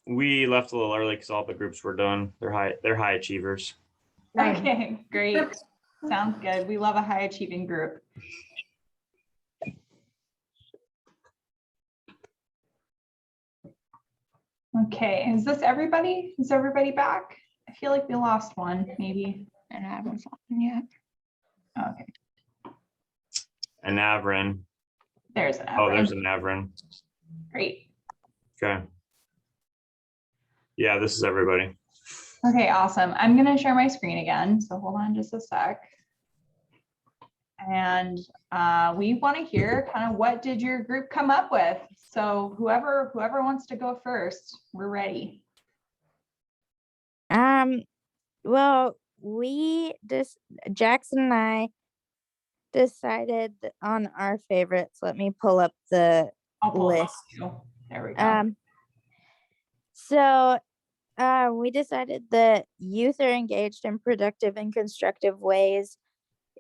We left a little early because all the groups were done. They're high achievers. Okay, great. Sounds good. We love a high achieving group. Okay, is this everybody? Is everybody back? I feel like we lost one, maybe. And I haven't found one yet. Okay, And Navrin. there's an Oh, there's a Navrin. Great. Okay. Yeah, this is everybody. Okay, awesome. I'm gonna share my screen again, so hold on just a sec. And we want to hear kind of what did your group come up with? So whoever wants to go first, we're ready. Well, Jackson and I decided on our favorites. Let me pull up the list. There we go. So we decided that youth are engaged in productive and constructive ways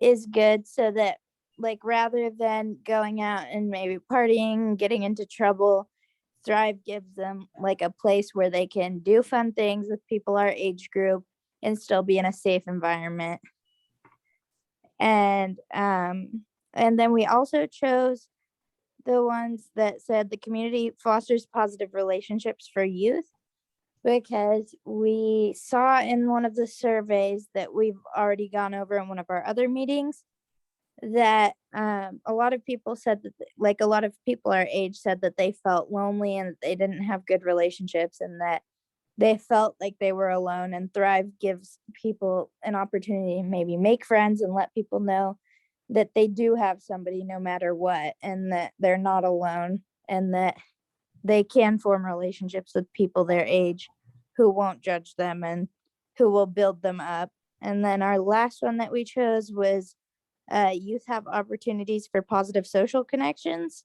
is good, so that like rather than going out and maybe partying, getting into trouble, Thrive gives them like a place where they can do fun things with people our age group and still be in a safe environment. And then we also chose the ones that said the community fosters positive relationships for youth, because we saw in one of the surveys that we've already gone over in one of our other meetings that a lot of people said that like a lot of people our age said that they felt lonely and that they didn't have good relationships and that they felt like they were alone, and Thrive gives people an opportunity to maybe make friends and let people know that they do have somebody no matter what, and that they're not alone, and that they can form relationships with people their age who won't judge them and who will build them up. And then our last one that we chose was youth have opportunities for positive social connections.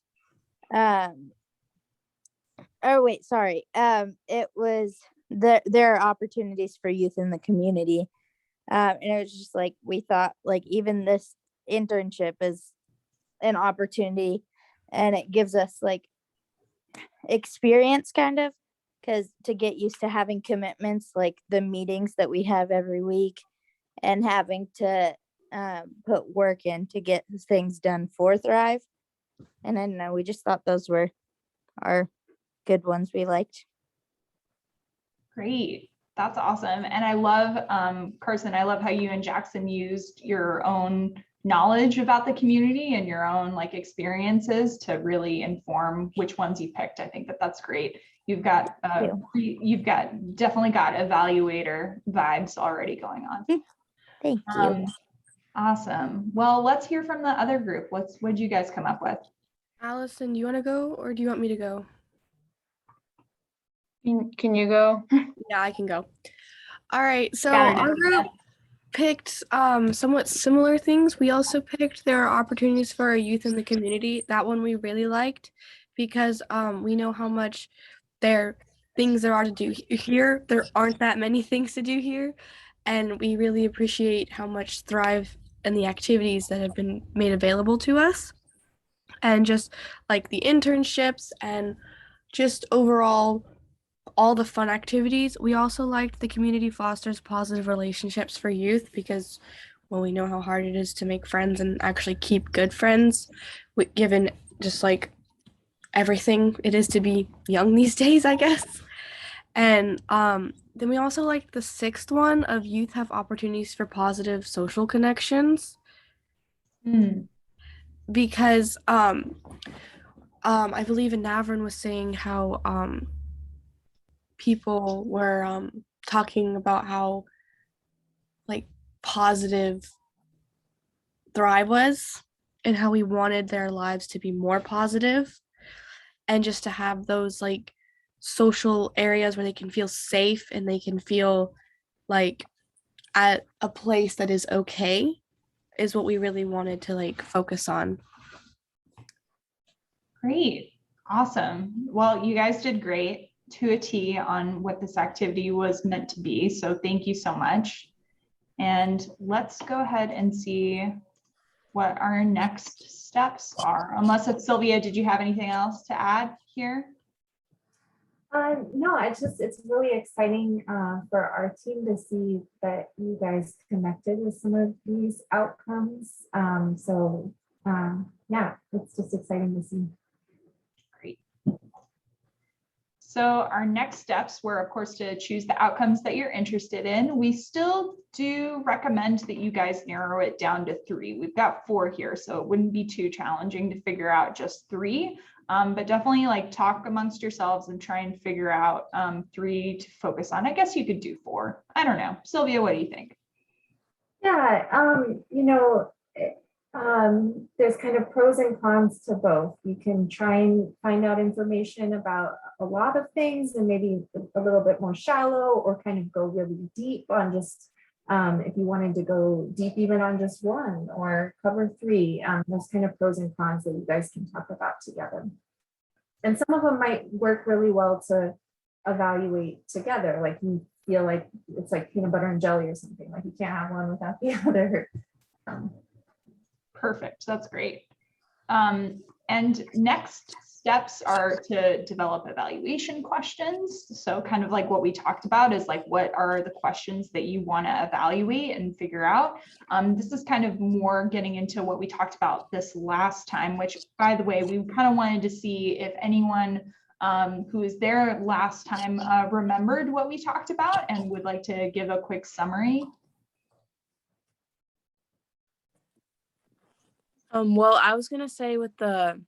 It was there are opportunities for youth in the community. And it was just like, we thought like even this internship is an opportunity, and it gives us like experience kind of, because to get used to having commitments like the meetings that we have every week and having to put work in to get things done for Thrive. And I don't know, we just thought those were our good ones we liked. Great. That's awesome. And I love, Carson, I love how you and Jackson used your own knowledge about the community and your own like experiences to really inform which ones you picked. I think that that's great. You've got definitely got evaluator vibes already going on. Thank you. Awesome. Well, let's hear from the other group. What'd you guys come up with? Allison, do you want to go or do you want me to go? Can you go? Yeah, I can go. All right. So our group picked somewhat similar things. We also picked there are opportunities for our youth in the community. That one we really liked because we know how much things there are to do here. There aren't that many things to do here. And we really appreciate how much Thrive and the activities that have been made available to us. And just like the internships and just overall all the fun activities. We also liked the community fosters positive relationships for youth because, well, we know how hard it is to make friends and actually keep good friends, given just like everything it is to be young these days, I guess. And then we also liked the sixth one of youth have opportunities for positive social connections. Because I believe Navrin was saying how people were talking about how like positive Thrive was and how we wanted their lives to be more positive and just to have those like social areas where they can feel safe and they can feel like at a place that is okay is what we really wanted to like focus on. Great. Awesome. Well, you guys did great to a T on what this activity was meant to be. So thank you so much. And let's go ahead and see what our next steps are. Unless it's Sylvia, did you have anything else to add here? No, it's really exciting for our team to see that you guys connected with some of these outcomes. Yeah, it's just exciting to see. Great. So our next steps were, of course, to choose the outcomes that you're interested in. We still do recommend that you guys narrow it down to 3. We've got 4 here, so it wouldn't be too challenging to figure out just 3. But definitely like talk amongst yourselves and try and figure out 3 to focus on. I guess you could do 4. I don't know. Sylvia, what do you think? Yeah, there's kind of pros and cons to both. You can try and find out information about a lot of things and maybe a little bit more shallow, or kind of go really deep on just if you wanted to go deep even on just 1 or cover 3. Those kind of pros and cons that you guys can talk about together. And some of them might work really well to evaluate together. Like you feel like it's like peanut butter and jelly or something, like you can't have one without the other. Perfect. That's great. And next steps are to develop evaluation questions. So kind of like what we talked about is like, what are the questions that you want to evaluate and figure out? This is kind of more getting into what we talked about this last time, which, by the way, we kind of wanted to see if anyone who was there last time remembered what we talked about and would like to give a quick summary. Well, I was gonna say with the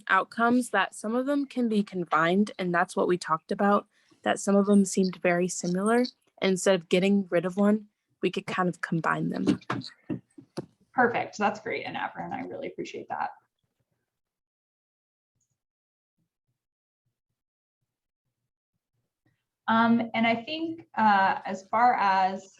outcomes that some of them can be combined, and that's what we talked about, that some of them seemed very similar. And instead of getting rid of one, we could kind of combine them. Perfect. That's great, and I really appreciate that. And I think as far as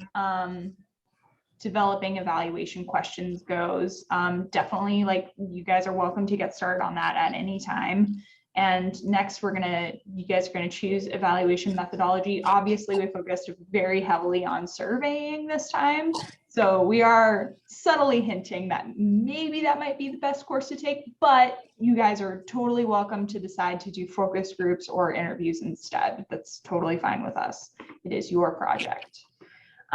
developing evaluation questions goes, definitely like you guys are welcome to get started on that at any time. And next you guys are gonna choose evaluation methodology. Obviously we focused very heavily on surveying this time. So we are subtly hinting that maybe that might be the best course to take, but you guys are totally welcome to decide to do focus groups or interviews instead. That's totally fine with us. It is your project.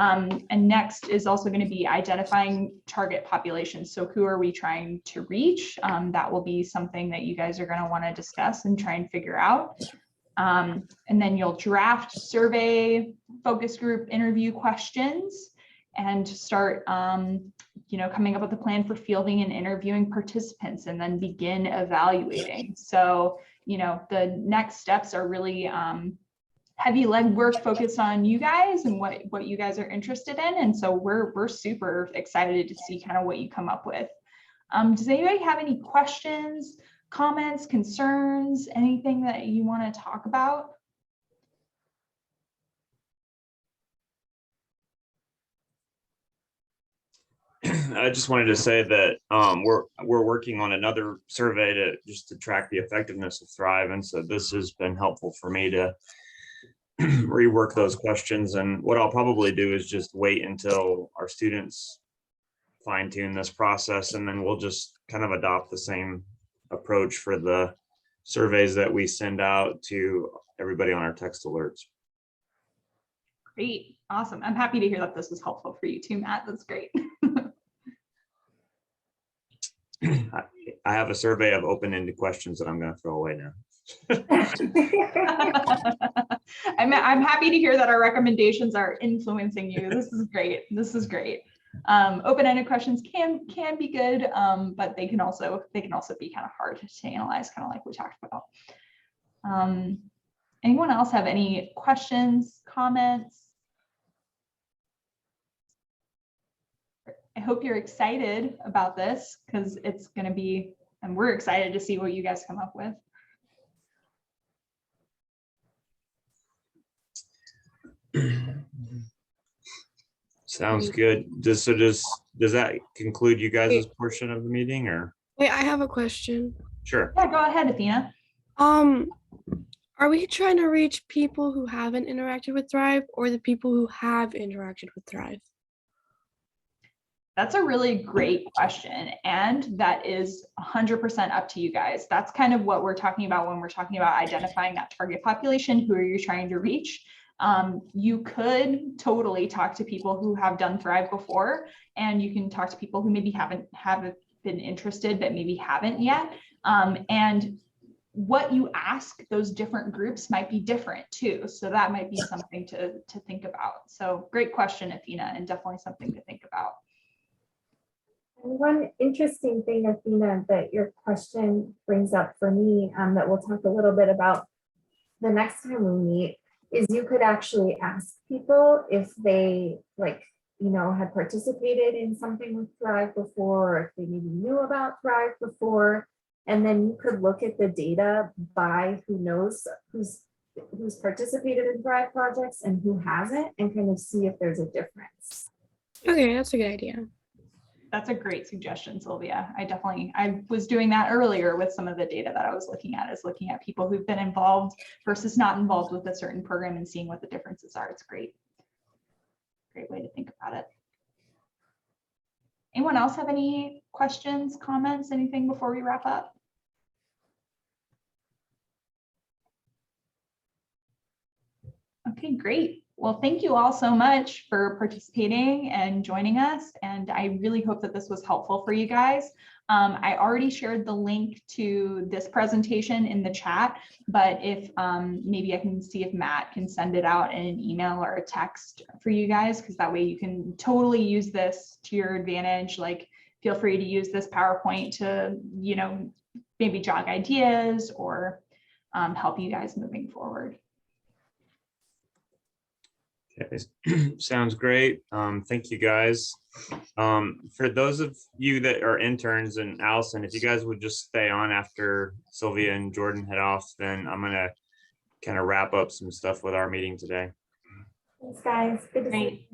And next is also going to be identifying target populations. So who are we trying to reach? That will be something that you guys are going to want to discuss and try and figure out. And then you'll draft survey, focus group, interview questions, and start coming up with a plan for fielding and interviewing participants, and then begin evaluating. So the next steps are really heavy legwork focused on you guys and what you guys are interested in. And so we're super excited to see kind of what you come up with. Does anybody have any questions, comments, concerns, anything that you want to talk about? I just wanted to say that we're working on another survey to track the effectiveness of Thrive. And so this has been helpful for me to rework those questions. And what I'll probably do is just wait until our students fine tune this process, and then we'll just kind of adopt the same approach for the surveys that we send out to everybody on our text alerts. Great. Awesome. I'm happy to hear that this was helpful for you too, Matt. That's great. I have a survey of open-ended questions that I'm going to throw away now. I'm happy to hear that our recommendations are influencing you. This is great. This is great. Open-ended questions can be good, but they can also be kind of hard to analyze, kind of like we talked about. Anyone else have any questions, comments? I hope you're excited about this, because it's going to be, and we're excited to see what you guys come up with. Sounds good. Does that conclude you guys' portion of the meeting, or? Wait, I have a question. Sure. Yeah, go ahead, Athena. Are we trying to reach people who haven't interacted with Thrive, or the people who have interacted with Thrive? That's a really great question. And that is 100% up to you guys. That's kind of what we're talking about when we're talking about identifying that target population. Who are you trying to reach? You could totally talk to people who have done Thrive before, and you can talk to people who maybe haven't been interested, but maybe haven't yet. And what you ask those different groups might be different too. So that might be something to think about. So great question, Athena, and definitely something to think about. And one interesting thing, Athena, that your question brings up for me, that we'll talk a little bit about the next time we meet, is you could actually ask people if they had participated in something with Thrive before, or if they maybe knew about Thrive before. And then you could look at the data by who's participated in Thrive projects and who hasn't, and kind of see if there's a difference. Okay, that's a good idea. That's a great suggestion, Sylvia. I was doing that earlier with some of the data that I was looking at people who've been involved versus not involved with a certain program and seeing what the differences are. It's great. Great way to think about it. Anyone else have any questions, comments, anything before we wrap up? Okay, great. Well, thank you all so much for participating and joining us. And I really hope that this was helpful for you guys. I already shared the link to this presentation in the chat, but if maybe I can see if Matt can send it out in an email or a text for you guys, because that way you can totally use this to your advantage. Like, feel free to use this PowerPoint to, maybe jog ideas or help you guys moving forward. Okay. Sounds great. Thank you guys. For those of you that are interns, and Allison, if you guys would just stay on after Sylvia and Jordan head off, then I'm gonna kind of wrap up some stuff with our meeting today. Thanks, guys. Good to see you. Great.